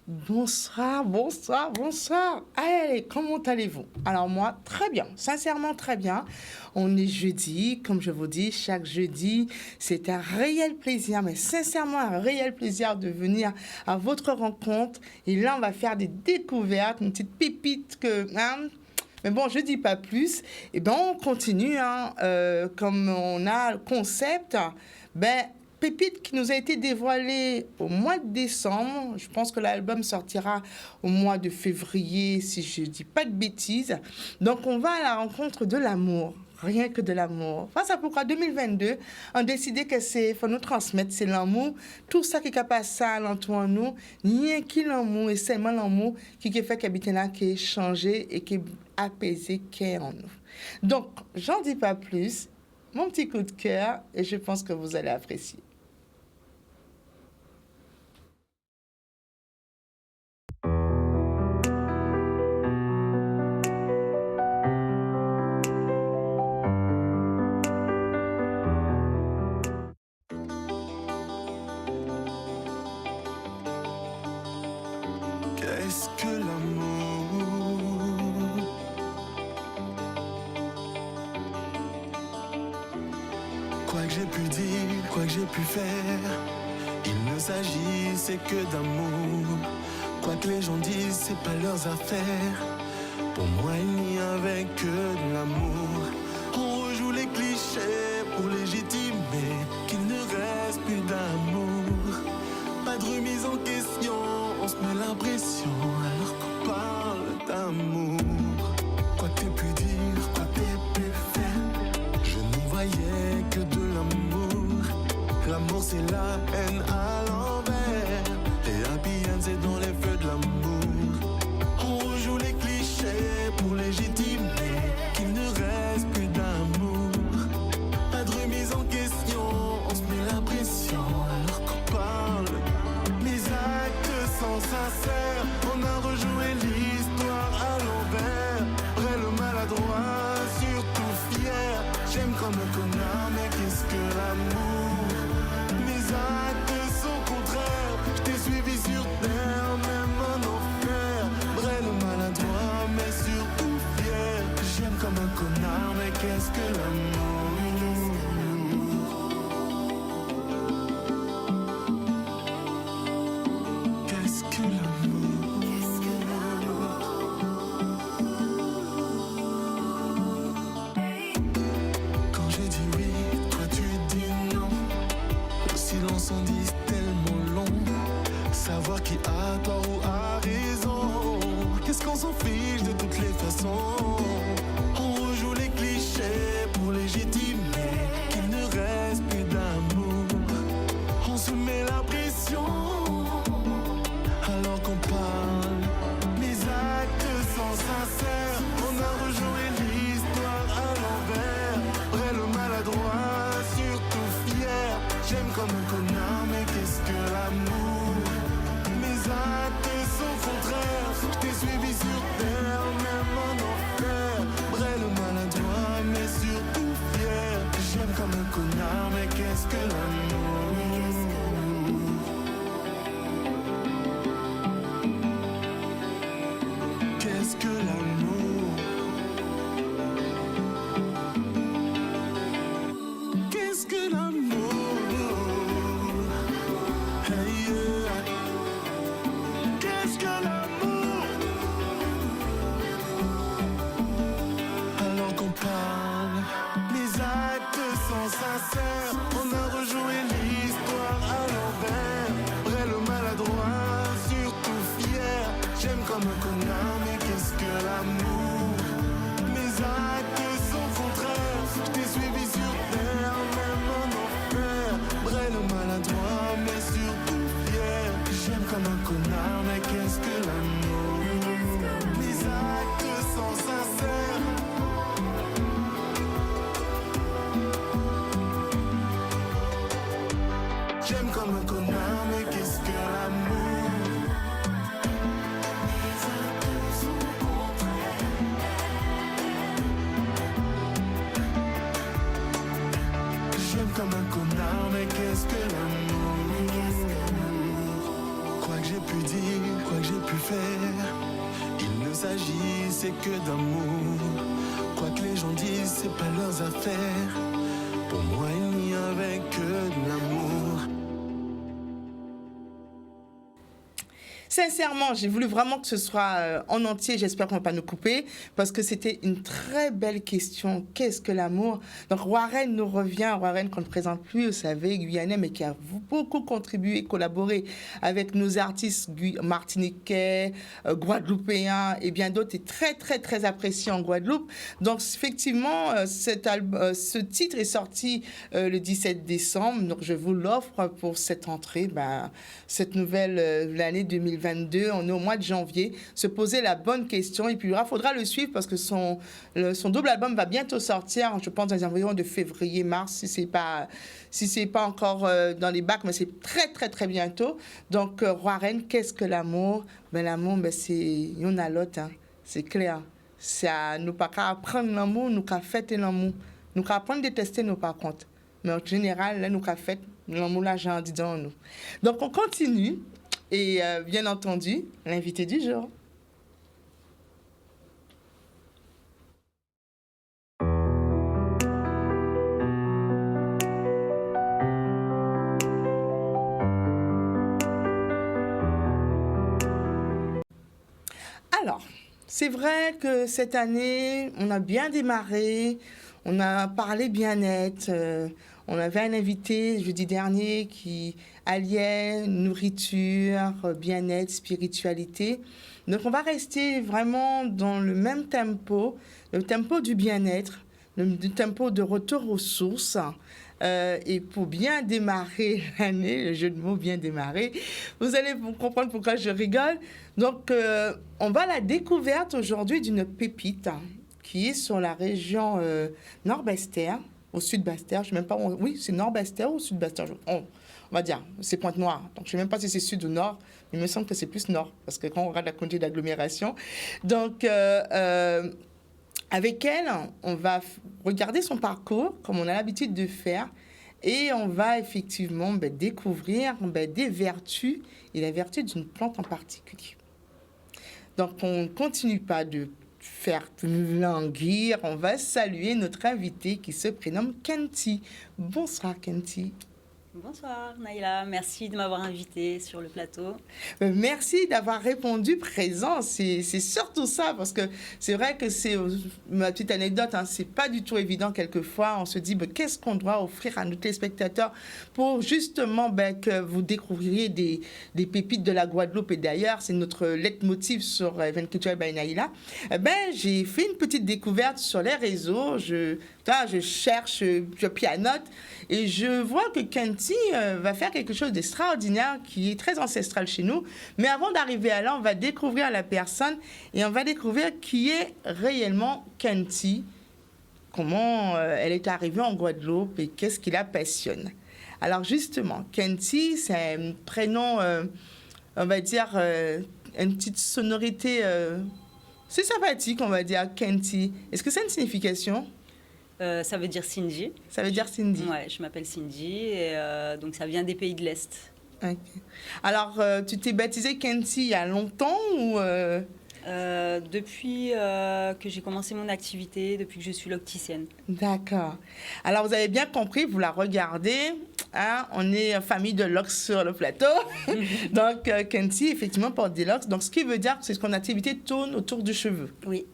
Bonsoir, bonsoir, bonsoir. Allez, comment allez-vous? Alors moi, très bien, sincèrement très bien. On est jeudi, comme je vous dis, chaque jeudi, c'est un réel plaisir, mais sincèrement un réel plaisir de venir à votre rencontre. Et là, on va faire des découvertes, une petite pépite que... mais bon, je ne dis pas plus. Et ben, on continue, comme on a le concept, pépite qui nous a été dévoilée au mois de décembre. Je pense que l'album sortira au mois de février, si je ne dis pas de bêtises. Donc, on va à la rencontre de l'amour. Rien que de l'amour. Enfin, ça pourquoi 2022, on a décidé que c'est, faut nous transmettre, c'est l'amour. Tout ça qui est passé à l'entour de nous, rien que l'amour, et seulement l'amour qui fait qu'habiter là, qui est changé et qui est apaisé, qui est en nous. Donc, j'en dis pas plus. Mon petit coup de cœur, et je pense que vous allez apprécier. Qu'est-ce que l'amour? Quoi que j'ai pu dire, quoi que j'ai pu faire, il ne s'agissait que d'amour. Quoi que les gens disent, c'est pas leurs affaires. Pour moi, il n'y avait que de l'amour. On rejoue les clichés pour légitimer qu'il ne reste plus d'amour. Pas de remise en question, on se met l'impression alors qu'on parle d'amour. Quoi que t'aies pu dire, quoi que t'aies pu faire, je n'y voyais que de l'amour. L'amour c'est la haine à l'envers, les happy ends c'est dans les feux de l'amour. On rejoue les clichés pour légitimer qu'il ne reste plus d'amour. Pas de remise en question, on se met l'impression alors qu'on parle. Mes actes sont sincères, on a rejoué l'histoire à l'envers. Vrai le maladroit, surtout fier. J'aime comme un connard, mais qu'est-ce que l'amour? Mes actes sont contraires, je t'ai suivi sur terre, même en enfer. Vrai le maladroit, mais surtout fier. J'aime comme un connard, mais qu'est-ce que l'amour? Qu'est-ce que l'amour? Quand j'ai dit oui, toi tu dis non. Le silence en dit tellement long. Savoir qui a tort ou a raison. Qu'est-ce qu'on s'en fiche de toutes les façons? On rejoue les clichés pour légitimer qu'il ne reste plus d'amour. On se met la pression alors qu'on parle. Mes actes sont sincères, on a rejoué l'histoire à l'envers. Vrai le maladroit, surtout fier. J'aime comme un connard, mais qu'est-ce que l'amour? Mes actes sont contraires, je t'ai suivi sur terre, même en enfer. Vrai le maladroit, mais surtout fier. J'aime comme un connard, mais qu'est-ce que l'amour? Qu'est-ce que l'amour? Qu'est-ce que l'amour? Hey, yeah. Qu'est-ce que l'amour? Alors qu'on parle, mes actes sont sincères, on a rejoué l'histoire à l'envers. Vrai le maladroit, surtout fier. J'aime comme un connard, mais qu'est-ce que l'amour? Mes actes sont contraires, je t'ai suivi sur terre, même en enfer. Vrai le maladroit, mais surtout fier. J'aime comme un connard, mais qu'est-ce que l'amour? Mes actes sont sincères. J'aime comme un connard, mais qu'est-ce que l'amour? Mes actes sont contraires. J'aime comme un connard, mais qu'est-ce que l'amour? Quoi que j'ai pu dire, quoi que j'ai pu faire, il ne s'agissait que d'amour. Quoi que les gens disent, c'est pas leurs affaires. Pour moi, il n'y avait que de l'amour. Sincèrement, j'ai voulu vraiment que ce soit en entier. J'espère qu'on ne va pas nous couper parce que c'était une très belle question. Qu'est-ce que l'amour? Donc, Warren nous revient. Warren qu'on ne présente plus, vous savez, guyanais, mais qui a beaucoup contribué, collaboré avec nos artistes martiniquais, guadeloupéens et bien d'autres, et très, très, très apprécié en Guadeloupe. Donc, effectivement, ce titre est sorti le 17 décembre. Donc, je vous l'offre pour cette entrée, cette nouvelle l'année 2022. On est au mois de janvier. Se poser la bonne question. Et puis, il faudra le suivre parce que son double album va bientôt sortir, je pense, dans les environs de février, mars, si c'est pas encore dans les bacs, mais c'est très, très, très bientôt. Donc, Warren, qu'est-ce que l'amour? L'amour, c'est il y en a l'autre, hein. C'est clair. C'est à nous pas qu'à apprendre l'amour, nous qu'à fêter l'amour. Nous qu'à apprendre à détester nous, par contre. Mais en général, là, nous qu'à fêter l'amour, là, j'ai dit dans nous. Donc, on continue. Et bien entendu, l'invité du jour. Alors, c'est vrai que cette année, on a bien démarré, on a parlé bien-être. On avait un invité jeudi dernier qui alliait nourriture, bien-être, spiritualité. Donc, on va rester vraiment dans le tempo du bien-être, le tempo de retour aux sources. Et pour bien démarrer l'année, le jeu de mots bien démarrer, vous allez comprendre pourquoi je rigole. Donc, on va à la découverte aujourd'hui d'une pépite qui est sur la région Nord-Bastère, au Sud-Bastère. Je ne sais même pas, oui, c'est Nord-Bastère ou Sud-Bastère, on va dire, c'est Pointe-Noire. Donc, je ne sais même pas si c'est Sud ou Nord, mais il me semble que c'est plus Nord, parce que quand on regarde la quantité d'agglomération. Donc, avec elle, on va regarder son parcours, comme on a l'habitude de faire, et on va effectivement découvrir des vertus et la vertu d'une plante en particulier. Donc, on ne continue pas de faire languir, on va saluer notre invité qui se prénomme Kenti. Bonsoir Kenti. Bonsoir Naïla, merci de m'avoir invitée sur le plateau. Merci d'avoir répondu présent, c'est surtout ça, parce que c'est vrai que c'est ma petite anecdote, hein, c'est pas du tout évident quelquefois, on se dit qu'est-ce qu'on doit offrir à nos téléspectateurs pour justement que vous découvriez des pépites de la Guadeloupe et d'ailleurs, c'est notre leitmotiv sur Event Culturel by Naïla. J'ai fait une petite découverte sur les réseaux, je cherche, je pianote et je vois que Kenti va faire quelque chose d'extraordinaire qui est très ancestral chez nous. Mais avant d'arriver à là, on va découvrir la personne et on va découvrir qui est réellement Kenti, comment elle est arrivée en Guadeloupe et qu'est-ce qui la passionne. Alors justement, Kenti, c'est un prénom, on va dire, une petite sonorité, c'est sympathique, on va dire, Kenti. Est-ce que c'est une signification ? Ça veut dire Cindy. Ça veut dire Cindy. Ouais, je m'appelle Cindy et donc ça vient des pays de l'Est. Okay. Alors, tu t'es baptisée Kenti il y a longtemps ou Depuis que j'ai commencé mon activité, depuis que je suis locticienne. D'accord. Alors, vous avez bien compris, vous la regardez, hein, on est en famille de locks sur le plateau. Donc, Kenti, effectivement, porte des locks. Donc, ce qui veut dire que son activité tourne autour du cheveu. Oui.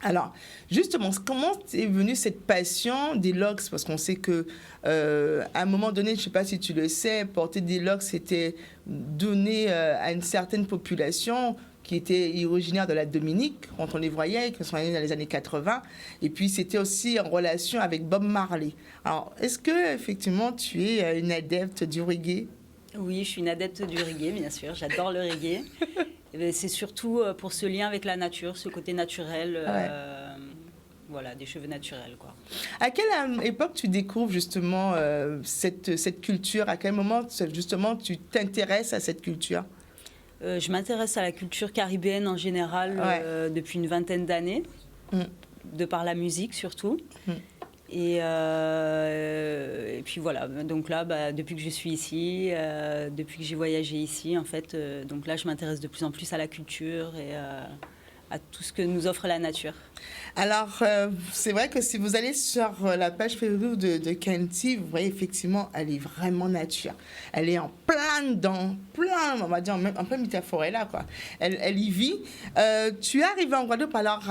Alors, justement, comment est venue cette passion des locks? Parce qu'on sait que à un moment donné, je ne sais pas si tu le sais, porter des locks, c'était donné à une certaine population qui était originaire de la Dominique, quand on les voyait, qui sont nés dans les années 80. Et puis, c'était aussi en relation avec Bob Marley. Alors, est-ce que effectivement tu es une adepte du reggae? Oui, je suis une adepte du reggae, bien sûr. J'adore le reggae. C'est surtout pour ce lien avec la nature, ce côté naturel, voilà, des cheveux naturels, quoi. À quelle époque tu découvres justement cette culture? À quel moment justement tu t'intéresses à cette culture? Je m'intéresse à la culture caribéenne en général depuis une vingtaine d'années, de par la musique surtout. Et puis voilà, donc là, depuis que je suis ici, depuis que j'ai voyagé ici, en fait, donc là, je m'intéresse de plus en plus à la culture et à tout ce que nous offre la nature. Alors, c'est vrai que si vous allez sur la page Facebook de Kenty, vous voyez effectivement, elle est vraiment nature. Elle est en plein dedans, on va dire, un peu métaphorée là, quoi. Elle y vit. Tu es arrivée en Guadeloupe, alors,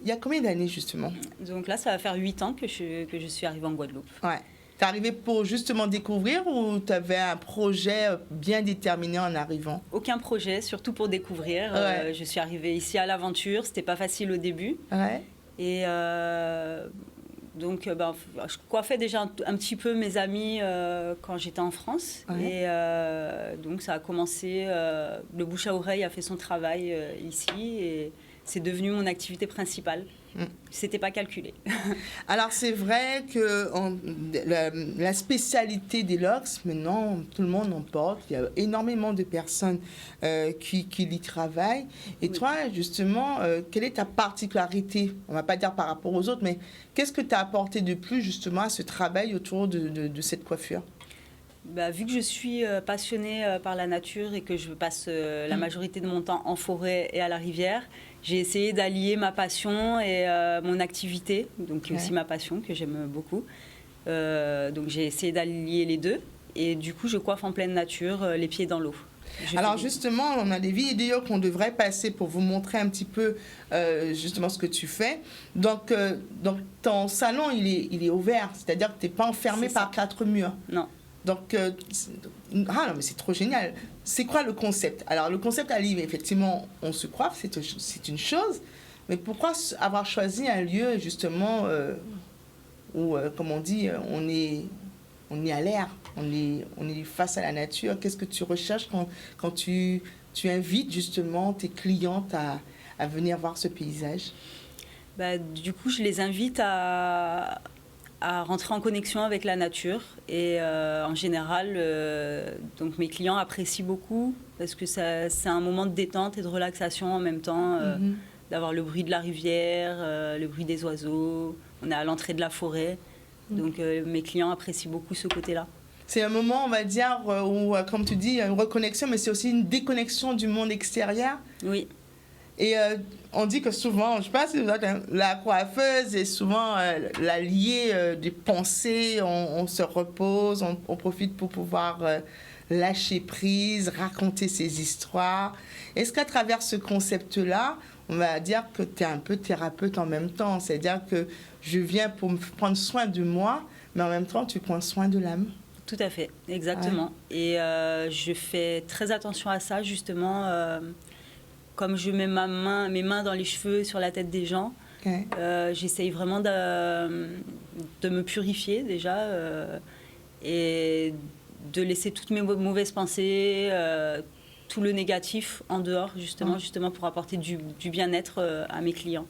il y a combien d'années, justement? Donc là, ça va faire 8 ans que je suis arrivée en Guadeloupe. Ouais. T'es arrivée pour justement découvrir ou tu avais un projet bien déterminé en arrivant? Aucun projet, surtout pour découvrir. Ouais. Je suis arrivée ici à l'aventure, c'était pas facile au début. Ouais. Et donc, je coiffais déjà un petit peu mes amis quand j'étais en France. Ouais. Et donc, ça a commencé, le bouche à oreille a fait son travail ici et c'est devenu mon activité principale. C'était pas calculé. Alors, c'est vrai que la spécialité des locks, maintenant, tout le monde en porte. Il y a énormément de personnes qui y travaillent. Et toi, justement, quelle est ta particularité? On ne va pas dire par rapport aux autres, mais qu'est-ce que tu as apporté de plus, justement, à ce travail autour de cette coiffure? Vu que je suis passionnée par la nature et que je passe la majorité de mon temps en forêt et à la rivière, j'ai essayé d'allier ma passion et mon activité, donc aussi ma passion que j'aime beaucoup. Donc j'ai essayé d'allier les deux et du coup je coiffe en pleine nature, les pieds dans l'eau. Alors justement, on a des vidéos qu'on devrait passer pour vous montrer un petit peu justement ce que tu fais. Donc ton salon, il est ouvert, c'est-à-dire que tu n'es pas enfermé par 4 murs. Non. Donc, non, mais c'est trop génial. C'est quoi le concept? Alors, le concept à Lille, effectivement, on se coiffe, c'est une chose. Mais pourquoi avoir choisi un lieu, justement, où, comme on dit, on est à l'air, on est face à la nature? Qu'est-ce que tu recherches quand tu invites, justement, tes clientes à venir voir ce paysage? Du coup, je les invite à rentrer en connexion avec la nature et en général donc mes clients apprécient beaucoup parce que c'est un moment de détente et de relaxation en même temps, d'avoir le bruit de la rivière, le bruit des oiseaux, on est à l'entrée de la forêt, donc mes clients apprécient beaucoup ce côté-là. C'est un moment, on va dire, où, comme tu dis, une reconnexion, mais c'est aussi une déconnexion du monde extérieur. Oui. Et on dit que souvent, je ne sais pas si vous êtes la coiffeuse est souvent l'allié des pensées, on se repose, on profite pour pouvoir lâcher prise, raconter ses histoires. Est-ce qu'à travers ce concept-là, on va dire que tu es un peu thérapeute en même temps, c'est-à-dire que je viens pour me prendre soin de moi, mais en même temps, tu prends soin de l'âme? Tout à fait, exactement. Ouais. Et je fais très attention à ça, justement. Comme je mets mes mains dans les cheveux, sur la tête des gens, j'essaye vraiment de me purifier déjà et de laisser toutes mes mauvaises pensées, tout le négatif en dehors, justement pour apporter du bien-être à mes clients.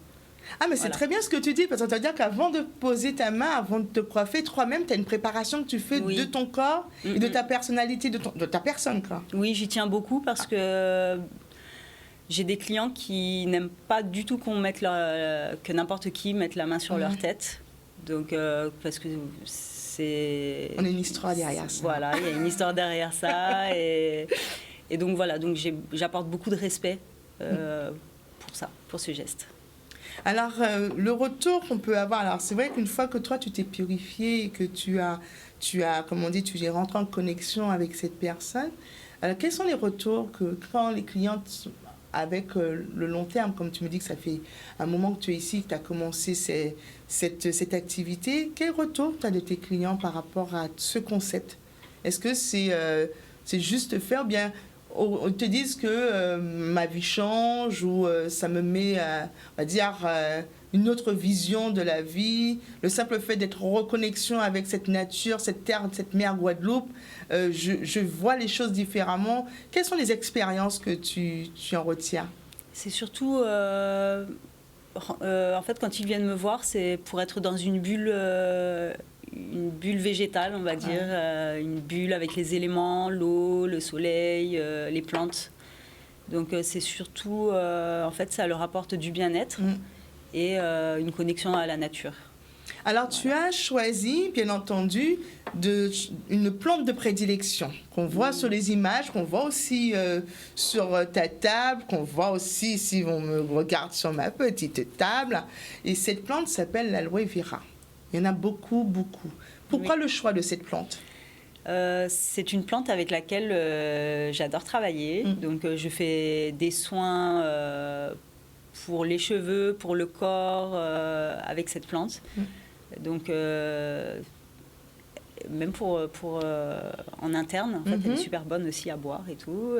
Ah, mais c'est très bien ce que tu dis, parce que ça veut dire qu'avant de poser ta main, avant de te coiffer, toi-même, tu as une préparation que tu fais de ton corps et de ta personnalité, de ta personne, quoi. Oui, j'y tiens beaucoup parce que j'ai des clients qui n'aiment pas du tout que n'importe qui mette la main sur leur tête. Donc, parce que c'est... On a une histoire derrière ça. Voilà, il y a une histoire derrière ça. Et donc, voilà, donc j'apporte beaucoup de respect pour ça, pour ce geste. Alors, le retour qu'on peut avoir, alors c'est vrai qu'une fois que toi, tu t'es purifié et que tu as comme on dit, tu es rentré en connexion avec cette personne, alors quels sont les retours que quand les clientes... avec le long terme, comme tu me dis que ça fait un moment que tu es ici, que tu as commencé cette activité, quel retour tu as de tes clients par rapport à ce concept? Est-ce que c'est juste faire, ou bien on te dise que ma vie change ou ça me met, on va dire, une autre vision de la vie, le simple fait d'être en reconnexion avec cette nature, cette terre, cette mer Guadeloupe, je vois les choses différemment. Quelles sont les expériences que tu en retiens? C'est surtout, en fait, quand ils viennent me voir, c'est pour être dans une bulle végétale, on va dire, une bulle avec les éléments, l'eau, le soleil, les plantes. Donc c'est surtout, en fait, ça leur apporte du bien-être et une connexion à la nature. Alors, tu as choisi, bien entendu, une plante de prédilection qu'on voit sur les images, qu'on voit aussi sur ta table, qu'on voit aussi si on me regarde sur ma petite table. Et cette plante s'appelle l'aloe vera. Il y en a beaucoup, beaucoup. Pourquoi le choix de cette plante ? C'est une plante avec laquelle j'adore travailler. Donc, je fais des soins pour les cheveux, pour le corps, avec cette plante. Donc, même pour en interne, en fait, elle est super bonne aussi à boire et tout.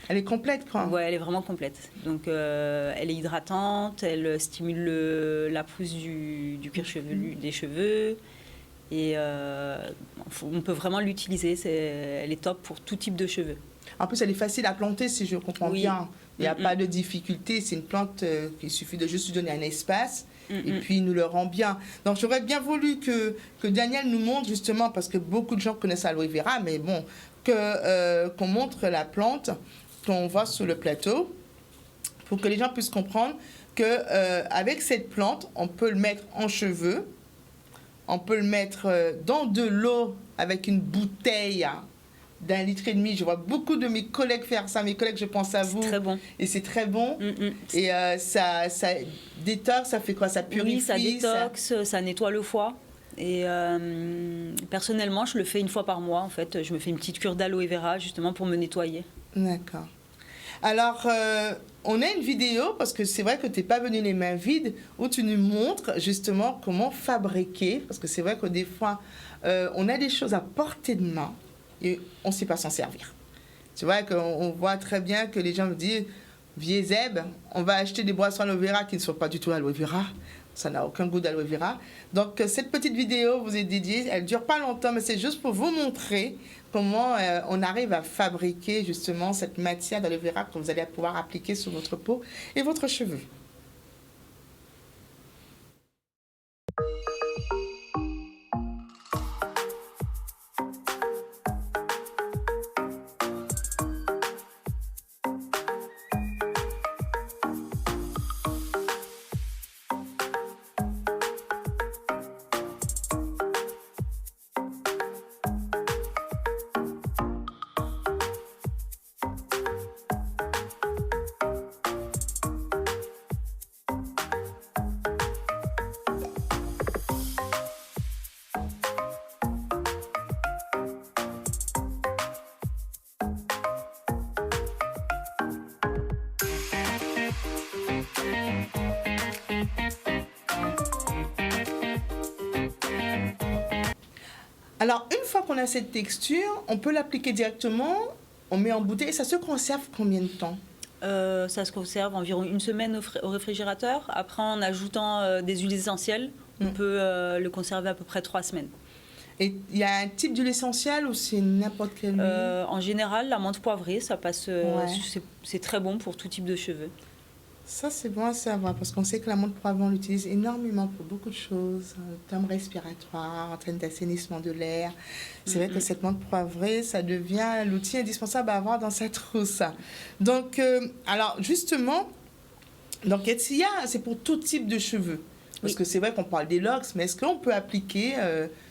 Elle est complète, quoi. Ouais, elle est vraiment complète. Donc, elle est hydratante, elle stimule la pousse du cuir chevelu, des cheveux. Et on peut vraiment l'utiliser. Elle est top pour tout type de cheveux. En plus, elle est facile à planter, si je comprends bien. Il n'y a pas de difficulté. C'est une plante qu'il suffit de juste lui donner un espace. Et puis, il nous le rend bien. Donc, j'aurais bien voulu que Daniel nous montre, justement, parce que beaucoup de gens connaissent l'aloe vera, mais bon, qu'on montre la plante qu'on voit sur le plateau pour que les gens puissent comprendre qu'avec cette plante, on peut le mettre en cheveux, on peut le mettre dans de l'eau avec une bouteille d'1,5 litre. Je vois beaucoup de mes collègues faire ça. Mes collègues, je pense à vous. C'est très bon. Et c'est très bon. Et ça détoxe, ça fait quoi? Ça purifie? Oui, ça détoxe, ça nettoie le foie. Et personnellement, je le fais une fois par mois, en fait. Je me fais une petite cure d'aloe vera, justement, pour me nettoyer. D'accord. Alors, on a une vidéo, parce que c'est vrai que tu n'es pas venu les mains vides, où tu nous montres justement comment fabriquer, parce que c'est vrai que des fois, on a des choses à portée de main et on ne sait pas s'en servir. Tu vois qu'on voit très bien que les gens me disent, vieux Zeb, on va acheter des boissons aloe vera qui ne sont pas du tout aloe vera. Ça n'a aucun goût d'aloe vera. Donc, cette petite vidéo vous est dédiée. Elle ne dure pas longtemps, mais c'est juste pour vous montrer comment on arrive à fabriquer justement cette matière d'aloe vera que vous allez pouvoir appliquer sur votre peau et votre cheveux. Alors, une fois qu'on a cette texture, on peut l'appliquer directement, on met en bouteille. Et ça se conserve combien de temps? Ça se conserve environ 1 semaine au réfrigérateur. Après, en ajoutant des huiles essentielles, on peut le conserver à peu près 3 semaines. Et il y a un type d'huile essentielle ou c'est n'importe quelle huile? En général, la menthe poivrée, ça passe. C'est très bon pour tout type de cheveux. Ça, c'est bon à savoir, parce qu'on sait que la menthe poivrée, on l'utilise énormément pour beaucoup de choses, en termes respiratoires, en termes d'assainissement de l'air. C'est vrai que cette menthe poivrée, ça devient l'outil indispensable à avoir dans sa trousse. Donc, alors, justement, donc, c'est pour tout type de cheveux. Parce que c'est vrai qu'on parle des locks, mais est-ce qu'on peut appliquer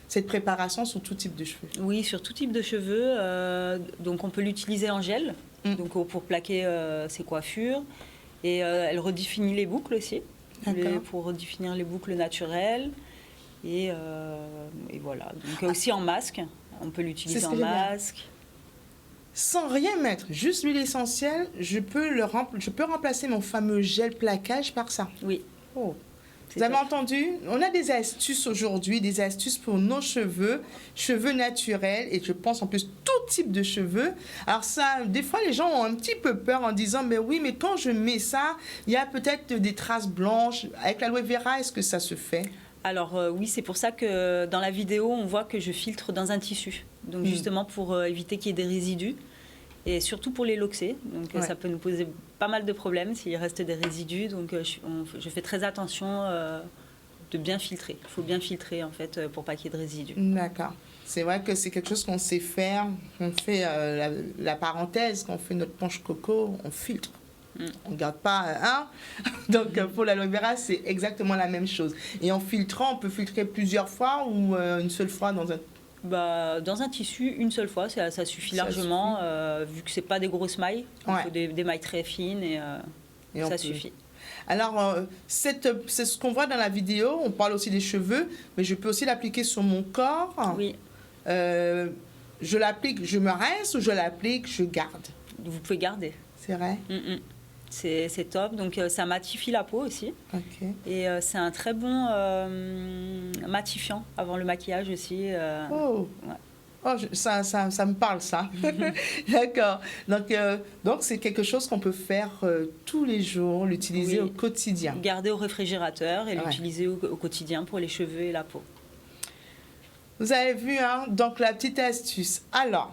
cette préparation sur tout type de cheveux? Oui, sur tout type de cheveux. Donc, on peut l'utiliser en gel, donc, pour plaquer ses coiffures. Et elle redéfinit les boucles aussi, pour redéfinir les boucles naturelles. Et voilà. Donc aussi en masque, on peut l'utiliser en masque. Sans rien mettre, juste l'huile essentielle, je peux remplacer mon fameux gel plaquage par ça. Oui. Oh. Vous avez entendu? On a des astuces aujourd'hui, des astuces pour nos cheveux naturels, et je pense en plus tout type de cheveux. Alors ça, des fois les gens ont un petit peu peur en disant, mais oui, mais quand je mets ça, il y a peut-être des traces blanches. Avec l'aloe vera, est-ce que ça se fait? Alors oui, c'est pour ça que dans la vidéo, on voit que je filtre dans un tissu. Donc justement pour éviter qu'il y ait des résidus. Et surtout pour les loxés, donc ça peut nous poser pas mal de problèmes s'il reste des résidus. Donc je fais très attention de bien filtrer. Il faut bien filtrer en fait pour pas qu'il y ait de résidus. D'accord. C'est vrai que c'est quelque chose qu'on sait faire. On fait la parenthèse, quand on fait notre punch coco, on filtre. On ne garde pas un. Donc, pour l'aloe vera, c'est exactement la même chose. Et en filtrant, on peut filtrer plusieurs fois ou une seule fois dans un... Dans un tissu, une seule fois, ça suffit Ça largement, vu que ce n'est pas des grosses mailles. Il Ouais. faut des mailles très fines et on ça peut- suffit. Alors, c'est ce qu'on voit dans la vidéo. On parle aussi des cheveux, mais je peux aussi l'appliquer sur mon corps. Oui, Je l'applique, je me rince ou je l'applique, je garde. vous pouvez garder. C'est vrai? C'est top. Donc, ça matifie la peau aussi. Ok. Et c'est un très bon matifiant avant le maquillage aussi. Oh, Ouais. oh ça me parle, ça. D'accord. Donc, c'est quelque chose qu'on peut faire tous les jours, l'utiliser Oui. au quotidien. Garder au réfrigérateur et Ouais. l'utiliser au quotidien pour les cheveux et la peau. Vous avez vu, hein? Donc, la petite astuce. Alors,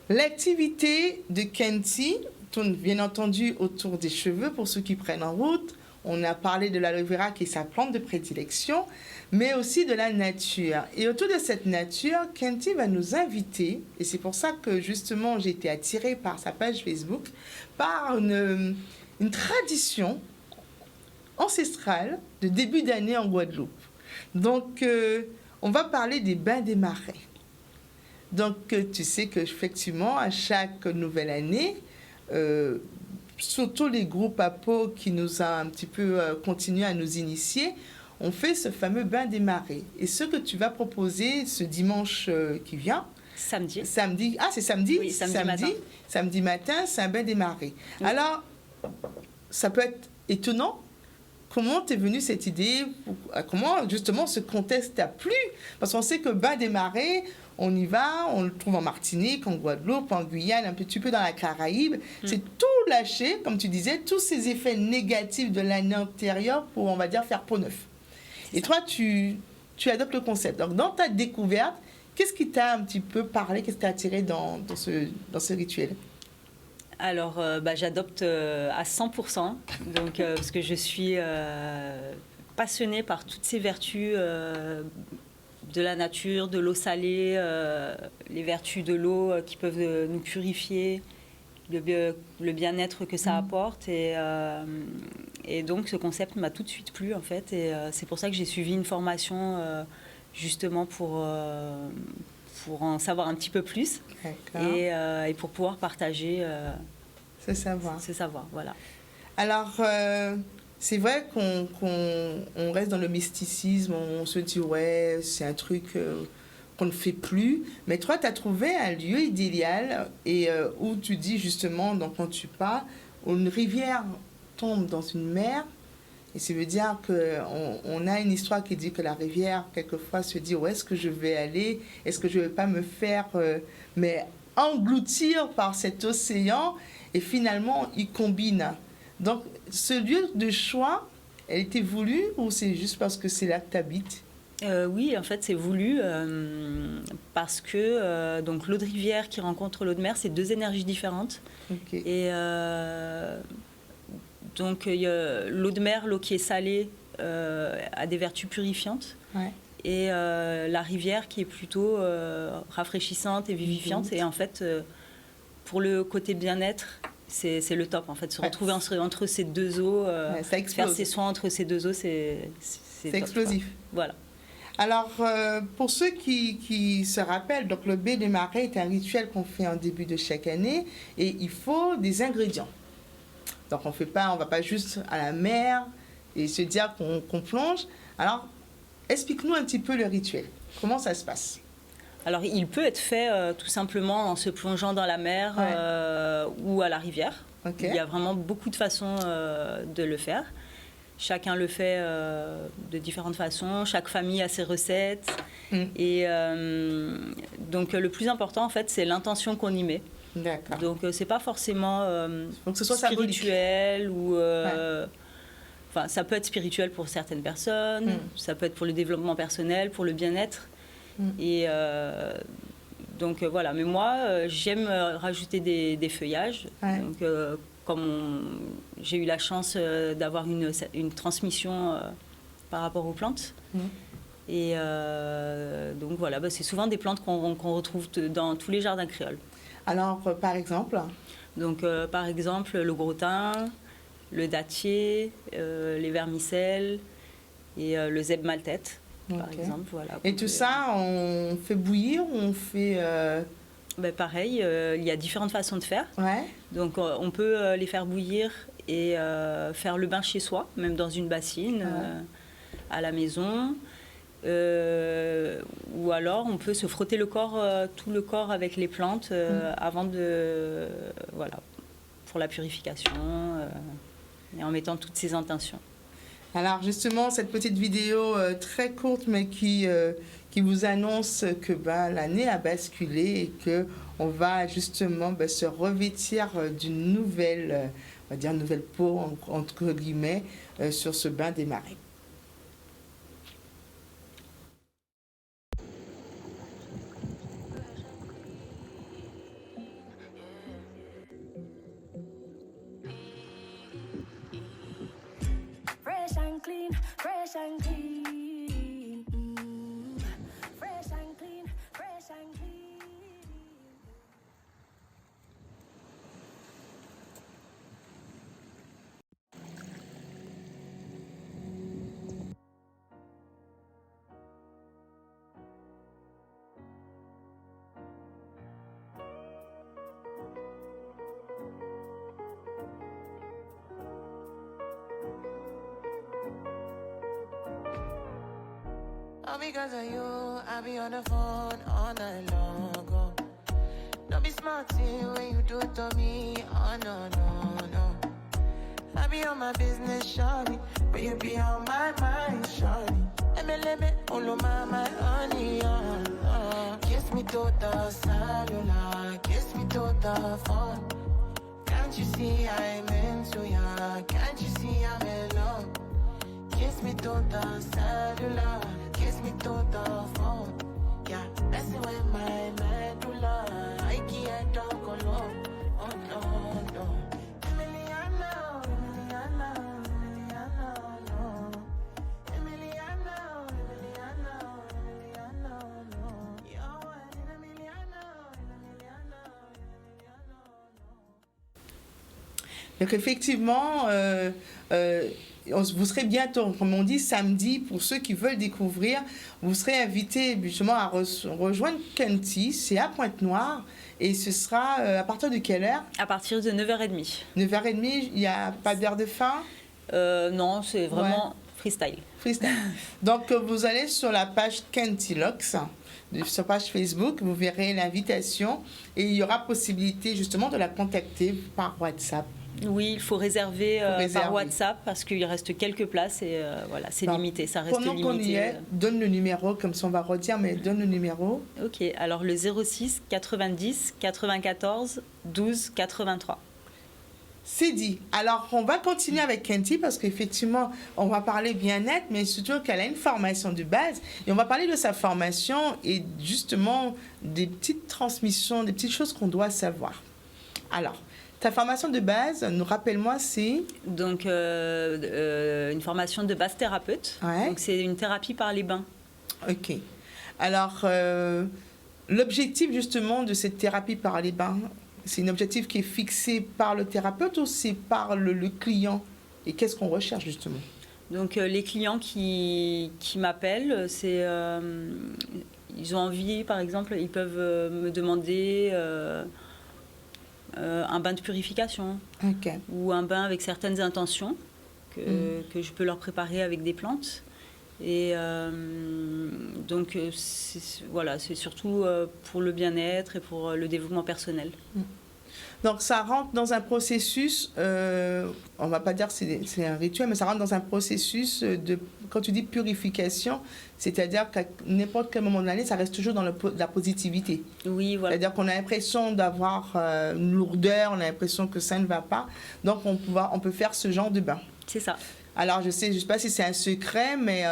l'activité de Kenty tourne bien entendu autour des cheveux pour ceux qui prennent en route. On a parlé de l'aloe vera qui est sa plante de prédilection, mais aussi de la nature. Et autour de cette nature, Kenty va nous inviter, et c'est pour ça que justement j'ai été attirée par sa page Facebook, par une tradition ancestrale de début d'année en Guadeloupe. Donc, on va parler des bains des marais. Donc, tu sais qu'effectivement, à chaque nouvelle année, surtout les groupes à peau qui nous a un petit peu continué à nous initier, on fait ce fameux bain des marais. Et ce que tu vas proposer ce dimanche qui vient, Samedi. samedi, c'est samedi? Oui, samedi matin. Samedi matin, c'est un bain des marais. Oui. Alors, ça peut être étonnant. Comment t'es venue cette idée? Comment justement ce contexte t'a plu? Parce qu'on sait que bain des marais, on y va, on le trouve en Martinique, en Guadeloupe, en Guyane, un petit peu dans la Caraïbe. C'est tout lâcher, comme tu disais, tous ces effets négatifs de l'année antérieure pour, on va dire, faire peau neuve. Et toi, tu adoptes le concept. Donc, dans ta découverte, qu'est-ce qui t'a un petit peu parlé, qu'est-ce qui t'a attiré dans ce rituel? Alors, j'adopte à 100%, donc, parce que je suis passionnée par toutes ces vertus de la nature, de l'eau salée, les vertus de l'eau qui peuvent nous purifier, le bien-être que ça apporte. Et donc, ce concept m'a tout de suite plu, en fait. Et c'est pour ça que j'ai suivi une formation, justement, pour en savoir un petit peu plus et pour pouvoir partager ce savoir. ce savoir. Voilà. Alors, c'est vrai qu'on reste dans le mysticisme, on se dit, ouais, c'est un truc qu'on ne fait plus. Mais toi, tu as trouvé un lieu idéal et où tu dis justement, donc, quand tu pars, où une rivière tombe dans une mer. Et ça veut dire qu'on a une histoire qui dit que la rivière, quelquefois, se dit où est-ce que je vais aller? Est-ce que je ne vais pas me faire engloutir par cet océan? Et finalement, il combine. Donc, ce lieu de choix, elle était voulue ou c'est juste parce que c'est là que tu habites? Oui, en fait, c'est voulu parce que donc l'eau de rivière qui rencontre l'eau de mer, c'est deux énergies différentes. Okay. Et donc, l'eau de mer, l'eau qui est salée, a des vertus purifiantes. Ouais. Et la rivière qui est plutôt rafraîchissante et vivifiante. Et en fait, pour le côté bien-être, c'est le top. En fait, se retrouver entre ces deux eaux, ça explose. faire ses soins entre ces deux eaux, c'est explosif. Quoi. Voilà. Alors, pour ceux qui se rappellent, donc le bain des marais est un rituel qu'on fait en début de chaque année et il faut des ingrédients. Donc, on ne va pas juste à la mer et se dire qu'on plonge. Alors, explique-nous un petit peu le rituel. Comment ça se passe? Alors, il peut être fait tout simplement en se plongeant dans la mer ou à la rivière. Okay. Il y a vraiment beaucoup de façons de le faire. Chacun le fait de différentes façons. Chaque famille a ses recettes. Et donc, le plus important, en fait, c'est l'intention qu'on y met. D'accord. Donc, c'est pas forcément donc que ce soit spirituel ou... Enfin, ça peut être spirituel pour certaines personnes. Ça peut être pour le développement personnel, pour le bien-être. Et donc, voilà. Mais moi, j'aime rajouter des feuillages. Ouais. Donc, comme j'ai eu la chance d'avoir une transmission par rapport aux plantes. Et donc voilà, c'est souvent des plantes qu'on retrouve dans tous les jardins créoles. Alors, par exemple? Donc, par exemple, le gros thym, le dattier, les vermicelles et le zèbre maltête, par exemple. Voilà, et tout ça, on fait bouillir ou on fait... Ben, pareil, il y a différentes façons de faire. Ouais. Donc, on peut les faire bouillir et faire le bain chez soi, même dans une bassine, à la maison. Ou alors, on peut se frotter le corps, tout le corps avec les plantes avant de... Voilà, pour la purification et en mettant toutes ces intentions. Alors justement, cette petite vidéo très courte, mais qui vous annonce que l'année a basculé et qu'on va justement se revêtir d'une nouvelle, on va dire nouvelle peau, entre guillemets, sur ce bain des marais. Fresh and clean, fresh and clean. Fresh and clean, fresh and clean. All because of you, I be on the phone all night long. Oh. Don't be smart when you do it to me. Oh no, no, no. I be on my business, shawty, but you be on my mind, shawty. MLM, all of my honey, kiss me to the cellular, kiss me to the phone. Can't you see I'm into ya? Can't you see I'm in love? Kiss me to the cellular, kiss me to the phone. Yeah, messing with my medulla. I can't talk alone. Oh no, no. Emiliano, Emiliano, Emiliano, no. Emiliano, Emiliano, Emiliano, no. Yo, Emiliano, Emiliano, Emiliano, no. Donc effectivement, vous serez bientôt, comme on dit, samedi, pour ceux qui veulent découvrir, vous serez invités justement à rejoindre Kenty, c'est à Pointe-Noire, et ce sera à partir de quelle heure? À partir de 9h30. 9h30, il n'y a pas d'heure de fin? Non, c'est vraiment freestyle. Freestyle. Donc vous allez sur la page Kenty Locks, sur page Facebook, vous verrez l'invitation, et il y aura possibilité justement de la contacter par WhatsApp. Oui, il faut réserver, par WhatsApp parce qu'il reste quelques places et voilà, c'est limité, ça reste limité. Pendant qu'on y est, donne le numéro, comme ça on va redire, mais donne le numéro. Ok, alors le 06 90 94 12 83. C'est dit. Alors, on va continuer avec Kenty parce qu'effectivement, on va parler bien-être, mais surtout qu'elle a une formation de base. Et on va parler de sa formation et justement des petites transmissions, des petites choses qu'on doit savoir. Alors, ta formation de base, nous rappelle-moi, c'est... Donc, une formation de base thérapeute. Ouais. Donc, c'est une thérapie par les bains. Ok. Alors, l'objectif justement de cette thérapie par les bains, c'est un objectif qui est fixé par le thérapeute ou c'est par le client? Et qu'est-ce qu'on recherche justement? Donc, les clients qui m'appellent, c'est... ils ont envie, par exemple, ils peuvent me demander... un bain de purification ou un bain avec certaines intentions que je peux leur préparer avec des plantes. Et donc, voilà, c'est surtout pour le bien-être et pour le développement personnel. Donc, ça rentre dans un processus, on ne va pas dire que c'est un rituel, mais ça rentre dans un processus de, quand tu dis purification, c'est-à-dire qu'à n'importe quel moment de l'année, ça reste toujours dans la positivité. Oui, voilà. C'est-à-dire qu'on a l'impression d'avoir une lourdeur, on a l'impression que ça ne va pas. Donc, on peut faire ce genre de bain. C'est ça. Alors, je ne sais pas si c'est un secret, mais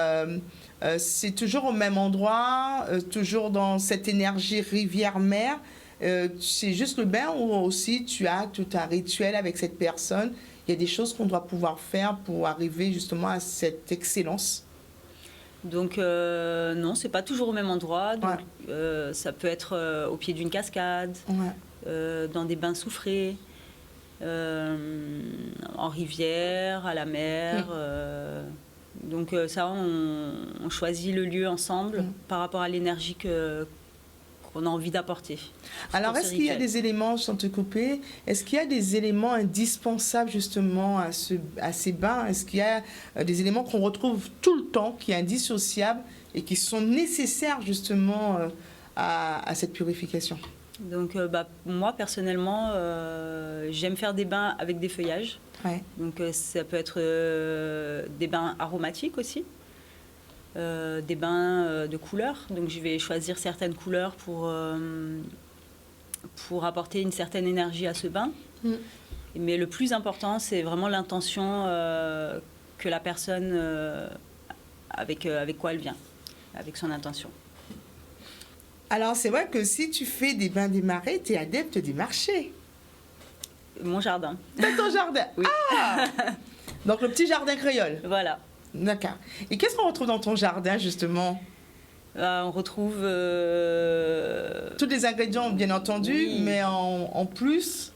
c'est toujours au même endroit, toujours dans cette énergie rivière-mer. C'est juste le bain ou aussi tu as tout un rituel avec cette personne? Il y a des choses qu'on doit pouvoir faire pour arriver justement à cette excellence? Donc, non, c'est pas toujours au même endroit. Donc, ouais. Ça peut être au pied d'une cascade, dans des bains soufrés. en rivière, à la mer. Donc ça, on choisit le lieu ensemble par rapport à l'énergie qu'on a envie d'apporter. Alors, pour est-ce ce qu'il y a rituel. des éléments, sans te couper, est-ce qu'il y a des éléments indispensables justement à ces bains? Est-ce qu'il y a des éléments qu'on retrouve tout le temps, qui sont indissociables et qui sont nécessaires justement à cette purification? Donc moi, personnellement, j'aime faire des bains avec des feuillages. Ouais. Donc ça peut être des bains aromatiques aussi, des bains de couleurs. Donc je vais choisir certaines couleurs pour apporter une certaine énergie à ce bain. Mais le plus important, c'est vraiment l'intention que la personne, avec quoi elle vient, avec son intention. Alors, c'est vrai que si tu fais des bains des marais, tu es adepte des marchés. Mon jardin, Dans ton jardin. Oui. Ah donc, le petit jardin créole. voilà. D'accord. Et qu'est-ce qu'on retrouve dans ton jardin, justement? On retrouve... Tous les ingrédients, bien entendu, Oui. mais en plus...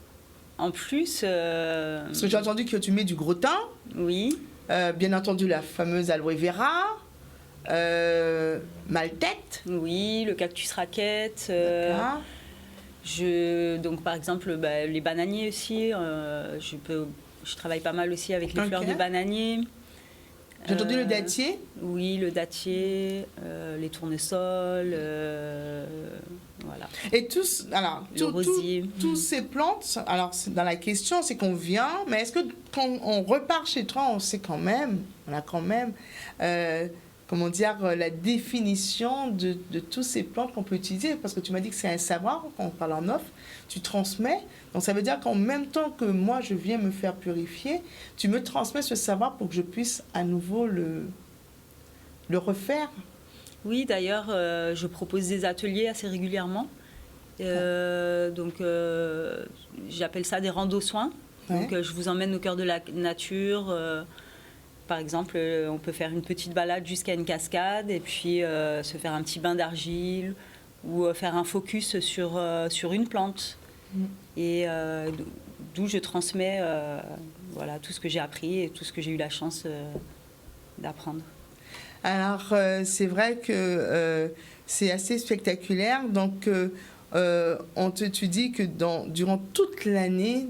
En plus, Parce que j'ai entendu que tu mets du gros thym, oui, bien entendu la fameuse aloe vera, maltête. oui, le cactus raquette. Ah, Donc par exemple, les bananiers aussi. Je travaille pas mal aussi avec les Ok. fleurs de bananier. j'ai entendu le Euh, dattier. Oui, le dattier, les tournesols, voilà. Et tous, alors, Le rosier. tous ces plantes, alors dans la question, c'est qu'on vient, mais est-ce que quand on repart chez toi, on sait quand même, on a quand même, comment dire, la définition de tous ces plantes qu'on peut utiliser? Parce que tu m'as dit que c'est un savoir, quand on parle en off, tu transmets. Donc ça veut dire qu'en même temps que moi, je viens me faire purifier, tu me transmets ce savoir pour que je puisse à nouveau le refaire. Oui, d'ailleurs, je propose des ateliers assez régulièrement. Donc, j'appelle ça des rando-soins. Ouais. Donc, je vous emmène au cœur de la nature. Par exemple, on peut faire une petite balade jusqu'à une cascade et puis se faire un petit bain d'argile ou faire un focus sur une plante. Et d'où je transmets voilà, tout ce que j'ai appris et tout ce que j'ai eu la chance d'apprendre. Alors, c'est vrai que c'est assez spectaculaire. Donc, tu dis que durant toute l'année,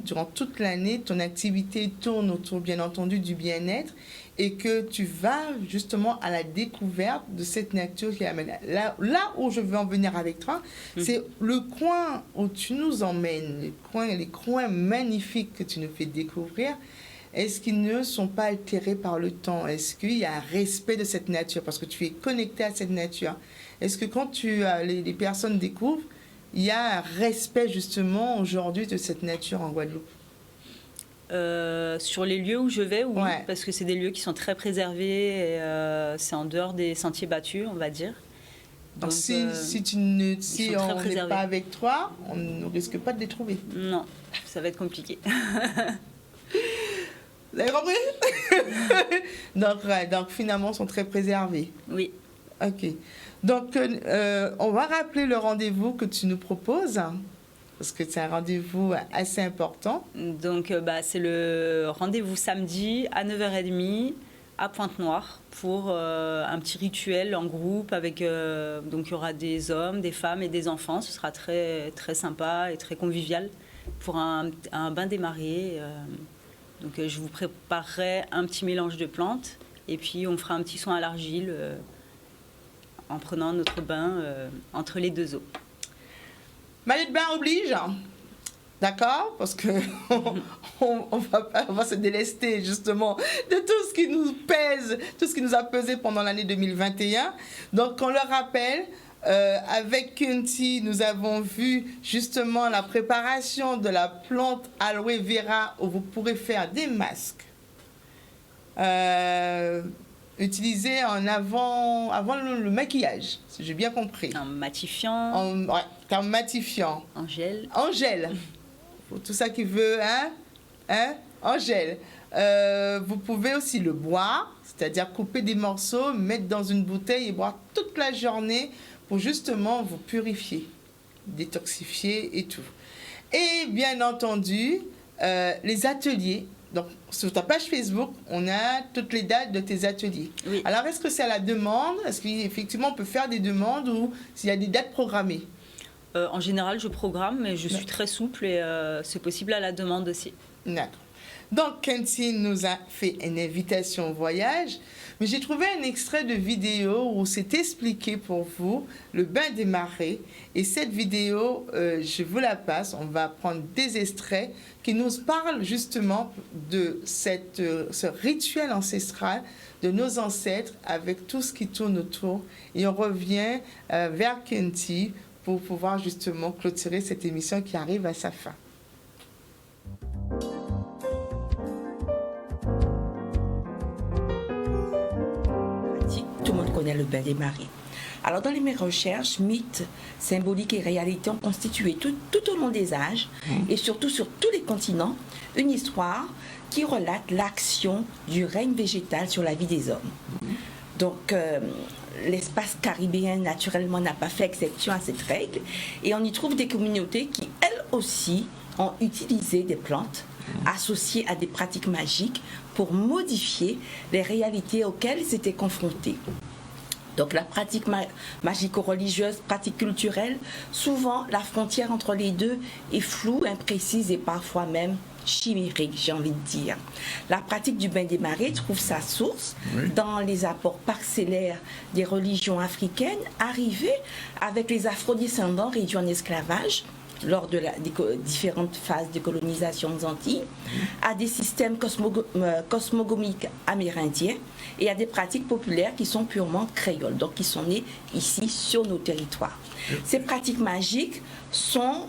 ton activité tourne autour, bien entendu, du bien-être et que tu vas justement à la découverte de cette nature qui amène. Là où je veux en venir avec toi, c'est le coin où tu nous emmènes, les coins magnifiques que tu nous fais découvrir. Est-ce qu'ils ne sont pas altérés par le temps? Est-ce qu'il y a un respect de cette nature? Parce que tu es connecté à cette nature. Est-ce que quand les personnes découvrent, il y a un respect justement aujourd'hui de cette nature en Guadeloupe? Sur les lieux où je vais, oui, Ouais. parce que c'est des lieux qui sont très préservés et c'est en dehors des sentiers battus, on va dire. Donc, Donc, si sont très on n'est préservés. pas avec toi, on ne risque pas de les trouver. Non, ça va être compliqué. Vous avez compris? donc, finalement, ils sont très préservés. Oui. Ok. Donc, on va rappeler le rendez-vous que tu nous proposes, parce que c'est un rendez-vous assez important. Donc, c'est le rendez-vous samedi à 9h30 à Pointe-Noire pour un petit rituel en groupe avec donc il y aura des hommes, des femmes et des enfants. Ce sera très très sympa et très convivial pour un bain des marées. Donc je vous préparerai un petit mélange de plantes et puis on fera un petit soin à l'argile en prenant notre bain entre les deux eaux. Maillot de bain oblige. D'accord? Parce que on va se délester justement de tout ce qui nous pèse, tout ce qui nous a pesé pendant l'année 2021. Donc, on le rappelle, avec Kunti, nous avons vu justement la préparation de la plante aloe vera où vous pourrez faire des masques. Utilisés avant le maquillage, si j'ai bien compris. Un matifiant, Ouais, un matifiant. en gel. En gel. Pour tout ça qui veut, en gel. Vous pouvez aussi le boire, c'est-à-dire couper des morceaux, mettre dans une bouteille et boire toute la journée pour justement vous purifier, détoxifier et tout. Et bien entendu, les ateliers. Donc, sur ta page Facebook, on a toutes les dates de tes ateliers. Oui. Alors, est-ce que c'est à la demande? Est-ce qu'effectivement, on peut faire des demandes ou s'il y a des dates programmées? En général, je programme, mais je suis très souple et c'est possible à la demande aussi. D'accord. Donc, Kenty nous a fait une invitation au voyage, mais j'ai trouvé un extrait de vidéo où c'est expliqué pour vous le bain des marées. Et cette vidéo, je vous la passe. On va prendre des extraits qui nous parlent justement de ce rituel ancestral de nos ancêtres avec tout ce qui tourne autour. Et on revient vers Kenty pour pouvoir justement clôturer cette émission qui arrive à sa fin. Tout le monde connaît le bain des marées. Alors dans mes recherches, mythes, symboliques et réalités ont constitué tout au long des âges et surtout sur tous les continents une histoire qui relate l'action du règne végétal sur la vie des hommes. Donc l'espace caribéen naturellement n'a pas fait exception à cette règle et on y trouve des communautés qui elles aussi ont utilisé des plantes associées à des pratiques magiques pour modifier les réalités auxquelles ils étaient confrontés. Donc la pratique magico-religieuse, pratique culturelle, souvent la frontière entre les deux est floue, imprécise et parfois même chimérique, j'ai envie de dire. La pratique du bain des marées trouve sa source dans les apports parcellaires des religions africaines arrivées avec les afrodescendants réduits en esclavage lors de des différentes phases de colonisation des Antilles, à des systèmes cosmogoniques amérindiens et à des pratiques populaires qui sont purement créoles, donc qui sont nées ici sur nos territoires. Ces pratiques magiques sont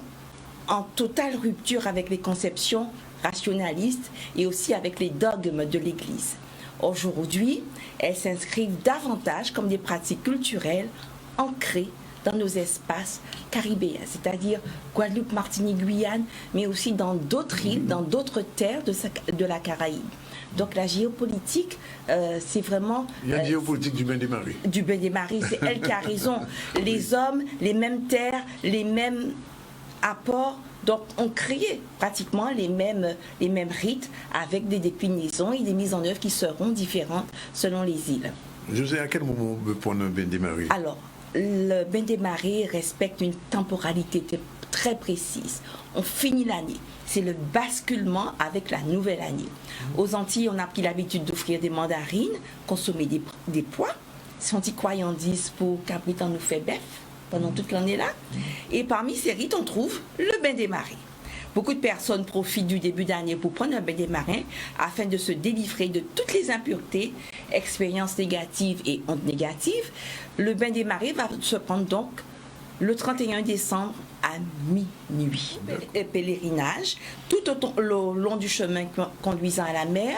en totale rupture avec les conceptions rationalistes et aussi avec les dogmes de l'Église. Aujourd'hui, elles s'inscrivent davantage comme des pratiques culturelles ancrées dans nos espaces caribéens, c'est-à-dire Guadeloupe, Martinique, Guyane, mais aussi dans d'autres îles, dans d'autres terres de la Caraïbe. Donc la géopolitique, c'est vraiment... Il y a une géopolitique du bain des marées. Du bain des marées, c'est elle qui a raison. Les hommes, les mêmes terres, les mêmes apports, donc on créé pratiquement les mêmes rites avec des déclinaisons et des mises en œuvre qui seront différentes selon les îles. José, à quel moment on peut prendre un bain des marées? Alors, le bain des marées respecte une temporalité très précise. On finit l'année. C'est le basculement avec la nouvelle année. Aux Antilles, on a pris l'habitude d'offrir des mandarines, consommer des pois. Sans y croyants disent pour Cabritan nous fait bœuf pendant toute l'année là. Et parmi ces rites, on trouve le bain des marées. Beaucoup de personnes profitent du début d'année pour prendre un bain des marins afin de se délivrer de toutes les impuretés, expériences négatives et ondes négatives. Le bain des marées va se prendre donc le 31 décembre à minuit. Pèlerinage, tout au long du chemin conduisant à la mer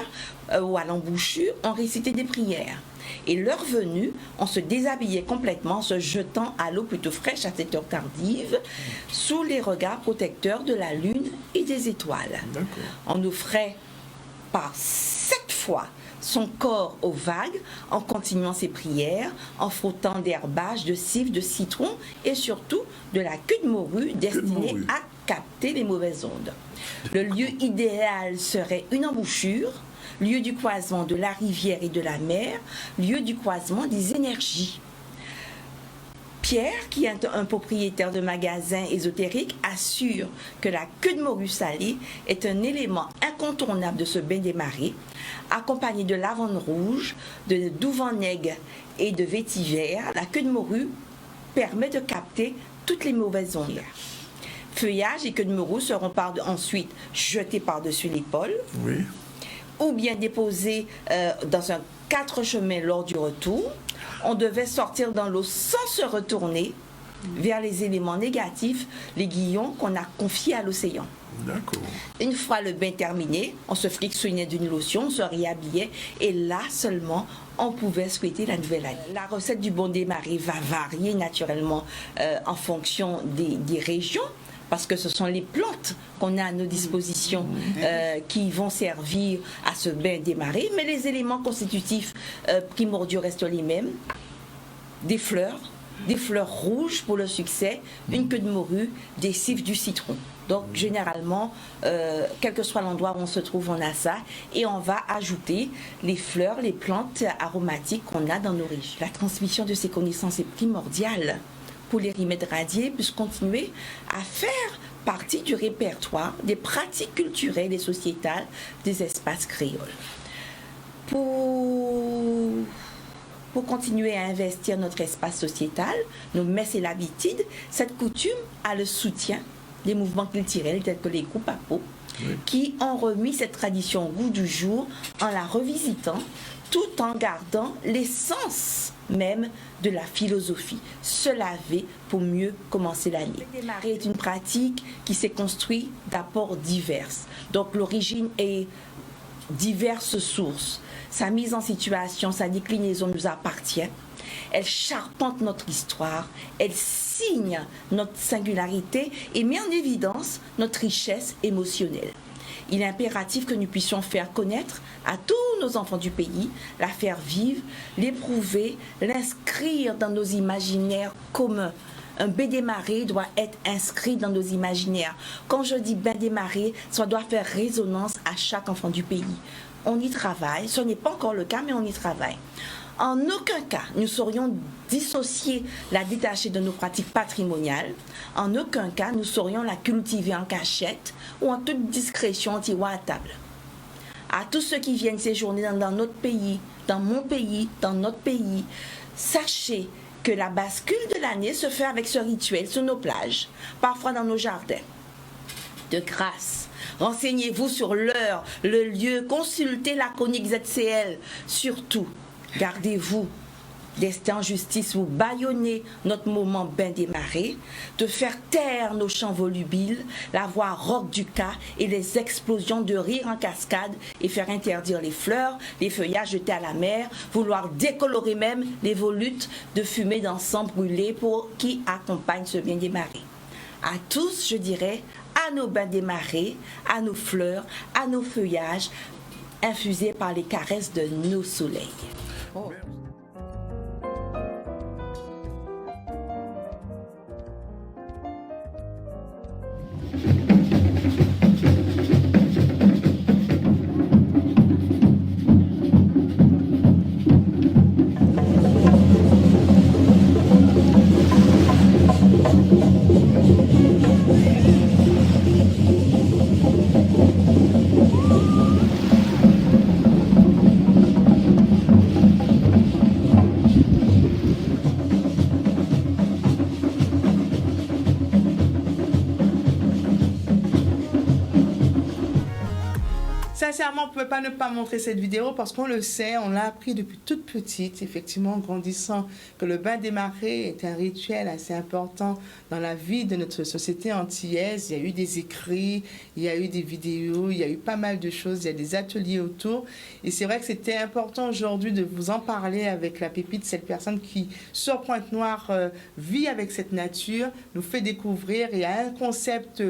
ou à l'embouchure, on récitait des prières. Et l'heure venue, on se déshabillait complètement en se jetant à l'eau plutôt fraîche à cette heure tardive, sous les regards protecteurs de la lune et des étoiles. On offrait par 7 fois son corps aux vagues en continuant ses prières, en frottant d'herbages, de cives, de citron et surtout de la queue de morue destinée à capter les mauvaises ondes. Le lieu idéal serait une embouchure, lieu du croisement de la rivière et de la mer, lieu du croisement des énergies. Pierre, qui est un propriétaire de magasin ésotérique, assure que la queue de morue salée est un élément incontournable de ce bain des marées, accompagné de lavande rouge, de douvan-nègre et de vétiver. La queue de morue permet de capter toutes les mauvaises ondes. Feuillage et queue de morue seront ensuite jetés par-dessus l'épaule. Oui. Ou bien déposés dans un 4 chemins lors du retour. On devait sortir dans l'eau sans se retourner vers les éléments négatifs, les guillons qu'on a confiés à l'océan. D'accord. Une fois le bain terminé, on se frictionnait d'une lotion, on se réhabillait et là seulement on pouvait souhaiter la nouvelle année. La recette du bain des marées va varier naturellement en fonction des régions, parce que ce sont les plantes qu'on a à nos dispositions qui vont servir à ce bain des marées, mais les éléments constitutifs primordiaux restent les mêmes. Des fleurs, des fleurs rouges pour le succès, une queue de morue, des cives, du citron. Donc généralement, quel que soit l'endroit où on se trouve, on a ça. Et on va ajouter les fleurs, les plantes aromatiques qu'on a dans nos régions. La transmission de ces connaissances est primordiale pour les remèdes radiés, puissent continuer à faire partie du répertoire des pratiques culturelles et sociétales des espaces créoles. Pour continuer à investir notre espace sociétal, nos messes et l'habitude, cette coutume a le soutien des mouvements culturels tels que les groupes à peau, qui ont remis cette tradition au goût du jour en la revisitant tout en gardant l'essence même de la philosophie, se laver pour mieux commencer l'année. Le démarrer est une pratique qui s'est construite d'apports divers. Donc l'origine est diverses sources. Sa mise en situation, sa déclinaison nous appartient. Elle charpente notre histoire, elle signe notre singularité et met en évidence notre richesse émotionnelle. Il est impératif que nous puissions faire connaître à tous nos enfants du pays, la faire vivre, l'éprouver, l'inscrire dans nos imaginaires communs. Un bain des marées doit être inscrit dans nos imaginaires. Quand je dis bain des marées, ça doit faire résonance à chaque enfant du pays. On y travaille, ce n'est pas encore le cas, mais on y travaille. En aucun cas, nous saurions dissocier la détacher de nos pratiques patrimoniales. En aucun cas, nous saurions la cultiver en cachette ou en toute discrétion en tiroir à table. À tous ceux qui viennent séjourner dans notre pays, dans mon pays, dans notre pays, sachez que la bascule de l'année se fait avec ce rituel sur nos plages, parfois dans nos jardins. De grâce, renseignez-vous sur l'heure, le lieu, consultez la chronique ZCL. Surtout, gardez-vous d'ester en justice ou bâillonner notre moment bain des marées, de faire taire nos chants volubiles, la voix rock du cas et les explosions de rire en cascade et faire interdire les fleurs, les feuillages jetés à la mer, vouloir décolorer même les volutes de fumée d'encens brûlé pour qui accompagne ce bain des marées. À tous, je dirais, à nos bains des marées, à nos fleurs, à nos feuillages, infusés par les caresses de nos soleils. Oh. Sincèrement, on ne pouvait pas ne pas montrer cette vidéo parce qu'on le sait, on l'a appris depuis toute petite, effectivement, en grandissant, que le bain des marées est un rituel assez important dans la vie de notre société antillaise. Il y a eu des écrits, il y a eu des vidéos, il y a eu pas mal de choses, il y a des ateliers autour. Et c'est vrai que c'était important aujourd'hui de vous en parler avec la pépite, cette personne qui, sur Pointe-Noire, vit avec cette nature, nous fait découvrir. Il y a un concept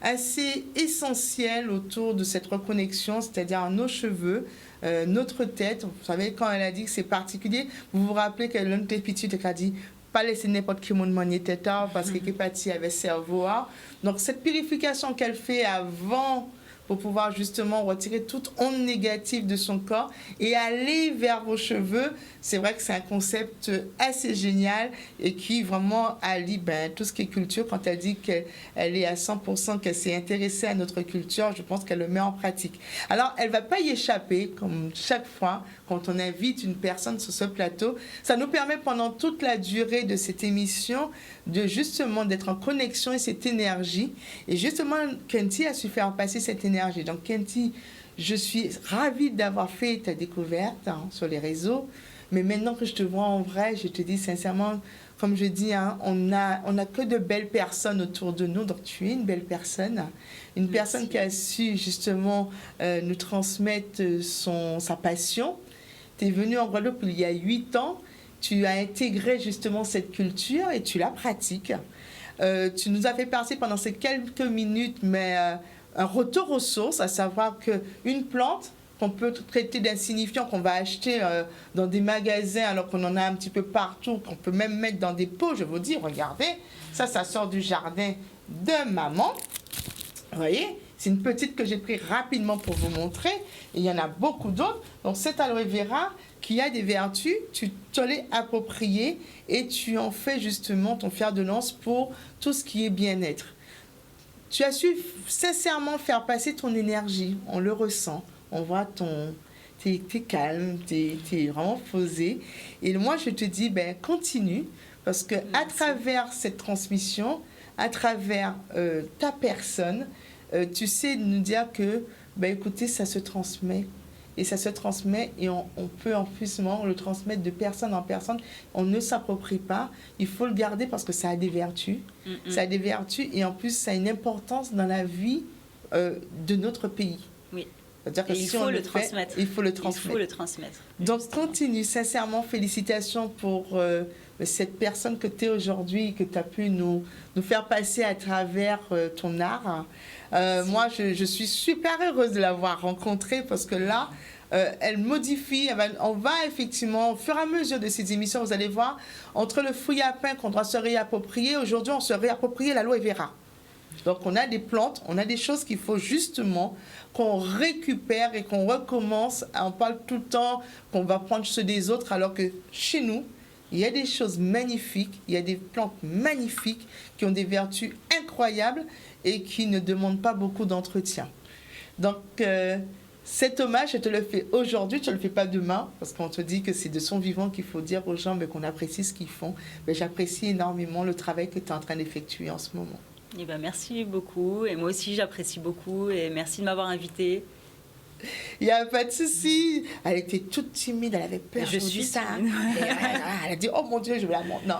assez essentiel autour de cette reconnexion, c'est-à-dire nos cheveux, notre tête. Vous savez, quand elle a dit que c'est particulier, vous vous rappelez que l'un des petites a dit pas laisser n'importe qui monde manier tête parce qu'il est parti avec cerveau. Donc cette purification qu'elle fait avant pour pouvoir justement retirer toute onde négative de son corps et aller vers vos cheveux, c'est vrai que c'est un concept assez génial et qui vraiment allie tout ce qui est culture. Quand elle dit qu'elle est à 100%, qu'elle s'est intéressée à notre culture, je pense qu'elle le met en pratique. Alors, elle ne va pas y échapper, comme chaque fois, quand on invite une personne sur ce plateau. Ça nous permet pendant toute la durée de cette émission de justement d'être en connexion et cette énergie. Et justement, Kenty a su faire passer cette énergie. Donc, Kenty, je suis ravie d'avoir fait ta découverte sur les réseaux. Mais maintenant que je te vois en vrai, je te dis sincèrement, comme je dis, on n'a que de belles personnes autour de nous. Donc, tu es une belle personne. Une personne qui a su justement nous transmettre sa passion. Tu es venue en Guadeloupe il y a 8 ans. Tu as intégré justement cette culture et tu la pratiques. Tu nous as fait passer pendant ces quelques minutes, mais un retour aux sources, à savoir qu'une plante qu'on peut traiter d'insignifiant, qu'on va acheter dans des magasins alors qu'on en a un petit peu partout, qu'on peut même mettre dans des pots, je vous dis, regardez, ça sort du jardin de maman. Vous voyez, c'est une petite que j'ai pris rapidement pour vous montrer. Et il y en a beaucoup d'autres. Donc, cette aloe vera qui a des vertus, tu te l'es approprié et tu en fais justement ton fer de lance pour tout ce qui est bien-être. Tu as su sincèrement faire passer ton énergie. On le ressent. On voit t'es calme, t'es vraiment posé. Et moi, je te dis, continue. Parce que à travers cette transmission, à travers ta personne, tu sais nous dire que, écoutez, ça se transmet. Et ça se transmet et on peut en plus le transmettre de personne en personne. On ne s'approprie pas. Il faut le garder parce que ça a des vertus. Ça a des vertus et en plus, ça a une importance dans la vie de notre pays. Oui. C'est-à-dire que il faut le transmettre. Il faut le transmettre. Il faut le transmettre. Donc, continue. Sincèrement, félicitations pour cette personne que tu es aujourd'hui, que tu as pu nous faire passer à travers ton art. Moi, je suis super heureuse de l'avoir rencontrée parce que là, elle modifie. On va effectivement, au fur et à mesure de ces émissions, vous allez voir, entre le fruit à pain qu'on doit se réapproprier, aujourd'hui, on se réapproprie l'aloe vera. Donc, on a des plantes, on a des choses qu'il faut justement qu'on récupère et qu'on recommence. On parle tout le temps qu'on va prendre ceux des autres, alors que chez nous, il y a des choses magnifiques, il y a des plantes magnifiques qui ont des vertus incroyables et qui ne demandent pas beaucoup d'entretien. Donc, cet hommage, je te le fais aujourd'hui, tu ne le fais pas demain, parce qu'on te dit que c'est de son vivant qu'il faut dire aux gens qu'on apprécie ce qu'ils font. J'apprécie énormément le travail que tu es en train d'effectuer en ce moment. Eh ben, merci beaucoup. Et moi aussi, j'apprécie beaucoup. Et merci de m'avoir invitée. Il n'y a pas de souci. Elle était toute timide, elle avait peur. Je suis ça. timide. Elle a dit, oh mon Dieu, je vais la montrer. Non.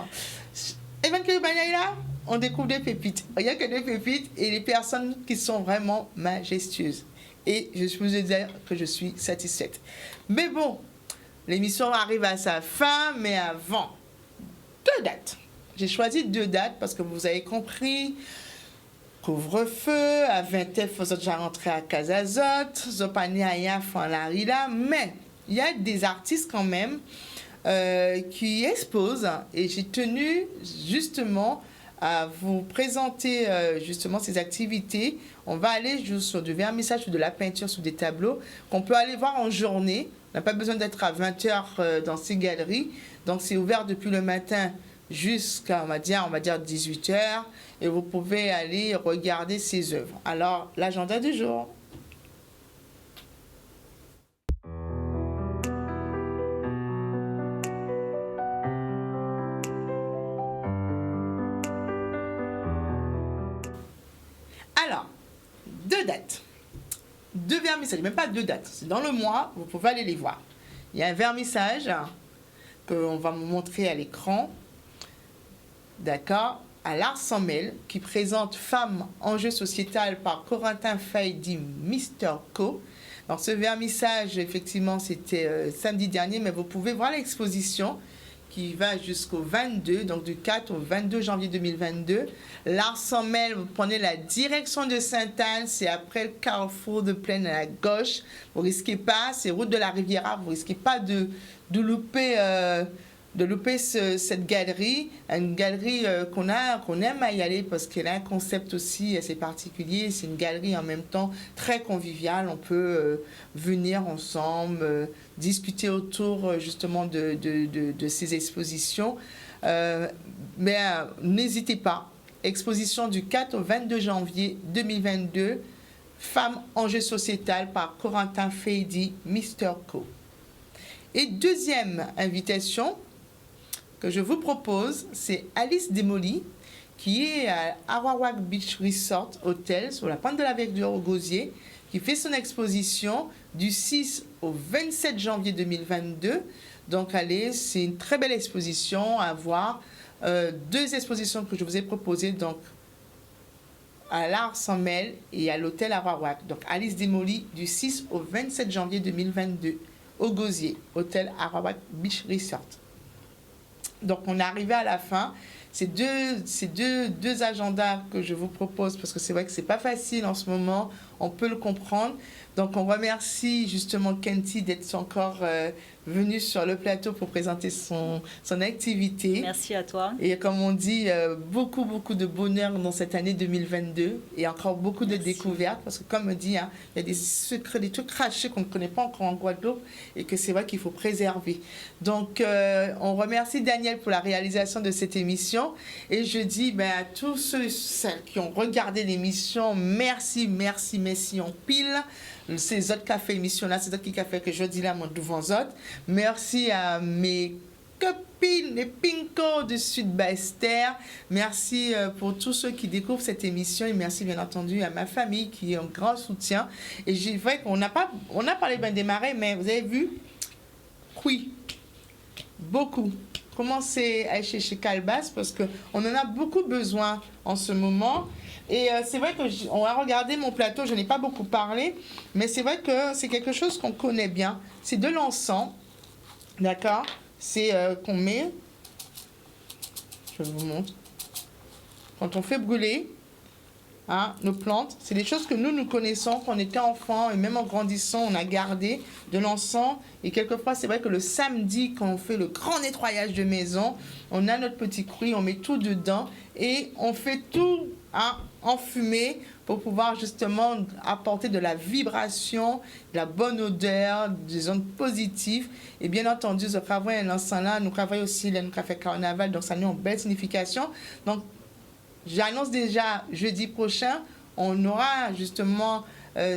Evan Kiribania est là, on découvre des pépites. Il n'y a que des pépites et les personnes qui sont vraiment majestueuses. Et je peux vous dire que je suis satisfaite. Mais bon, l'émission arrive à sa fin, mais avant, 2 dates. J'ai choisi 2 dates parce que vous avez compris, couvre-feu, à 20h, vous êtes déjà rentré à Casazot, Zopani Aya, Fanlarila, mais il y a des artistes quand même qui exposent et j'ai tenu justement à vous présenter justement ces activités. On va aller sur du vernissage, sur de la peinture, sur des tableaux qu'on peut aller voir en journée. On n'a pas besoin d'être à 20h dans ces galeries. Donc c'est ouvert depuis le matin jusqu'à, on va dire 18h, et vous pouvez aller regarder ces œuvres. Alors, l'agenda du jour. Alors, 2 dates. 2 vernissages, même pas 2 dates. C'est dans le mois, vous pouvez aller les voir. Il y a un vernissage qu'on va vous montrer à l'écran. D'accord, à l'Art Sans Mêle, qui présente Femmes, enjeux sociétal par Corentin Fay dit Mr. Co. Alors, ce vernissage, effectivement, c'était samedi dernier, mais vous pouvez voir l'exposition qui va jusqu'au 22, donc du 4 au 22 janvier 2022. L'Art Sans Mêle, vous prenez la direction de Sainte-Anne, c'est après le carrefour de Plaine à la gauche. Vous ne risquez pas, c'est route de la Riviera, vous ne risquez pas de louper... cette galerie, une galerie qu'on aime à y aller parce qu'elle a un concept aussi assez particulier. C'est une galerie en même temps très conviviale. On peut venir ensemble, discuter autour justement de ces expositions. Mais n'hésitez pas. Exposition du 4 au 22 janvier 2022. Femmes, enjeux sociétal par Corentin Feydi, Mr. Co. Et deuxième invitation que je vous propose, c'est Alice Desmoly, qui est à Arawak Beach Resort Hotel, sur la pointe de la Verdure au Gosier, qui fait son exposition du 6 au 27 janvier 2022. Donc, allez, c'est une très belle exposition à voir. 2 expositions que je vous ai proposées, donc à l'Art Sans Mêle et à l'hôtel Arawak. Donc, Alice Desmoly, du 6 au 27 janvier 2022, au Gosier, hôtel Arawak Beach Resort. Donc, on est arrivé à la fin. C'est deux agendas que je vous propose parce que c'est vrai que c'est pas facile en ce moment, on peut le comprendre. Donc on remercie justement Kenty d'être encore venue sur le plateau pour présenter son activité. Merci à toi. Et comme on dit, beaucoup de bonheur dans cette année 2022 et encore beaucoup de découvertes parce que comme on dit, hein, il y a des secrets, des trucs cachés qu'on ne connaît pas encore en Guadeloupe et que c'est vrai qu'il faut préserver. Donc on remercie Daniel pour la réalisation de cette émission et je dis à tous celles qui ont regardé l'émission, merci en pile. Ces autres cafés émission-là, c'est autres qui café que je dis là, mon devant autres. Merci à mes copines, les Pinko de Sud-Baester. Merci pour tous ceux qui découvrent cette émission et merci bien entendu à ma famille qui est un grand soutien. Et c'est vrai qu'on on a parlé bien des marais, mais vous avez vu, oui, beaucoup. Commencez à aller chez Calbas parce qu'on en a beaucoup besoin en ce moment. Et c'est vrai qu'on a regardé mon plateau, je n'ai pas beaucoup parlé, mais c'est vrai que c'est quelque chose qu'on connaît bien. C'est de l'encens, d'accord? C'est qu'on met, je vous montre, quand on fait brûler nos plantes, c'est des choses que nous connaissons quand on était enfant et même en grandissant, on a gardé de l'encens. Et quelquefois, c'est vrai que le samedi, quand on fait le grand nettoyage de maison, on a notre petit cruit, on met tout dedans et on fait tout en fumée pour pouvoir justement apporter de la vibration, de la bonne odeur, des ondes positives. Et bien entendu, ce travail l'encens-là, nous travaillons aussi le café carnaval, donc ça a une belle signification. Donc, j'annonce déjà jeudi prochain, on aura justement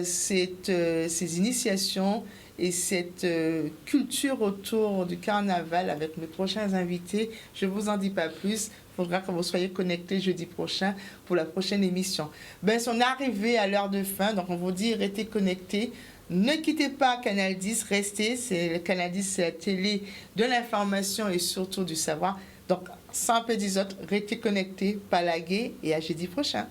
ces initiations et cette culture autour du carnaval avec mes prochains invités. Je ne vous en dis pas plus. Il faudra que vous soyez connectés jeudi prochain pour la prochaine émission. On est arrivé à l'heure de fin, donc on vous dit restez connectés. Ne quittez pas Canal 10, restez. Le Canal 10, c'est la télé de l'information et surtout du savoir. Donc, sans peu des autres, restez connectés, palagués et à jeudi prochain.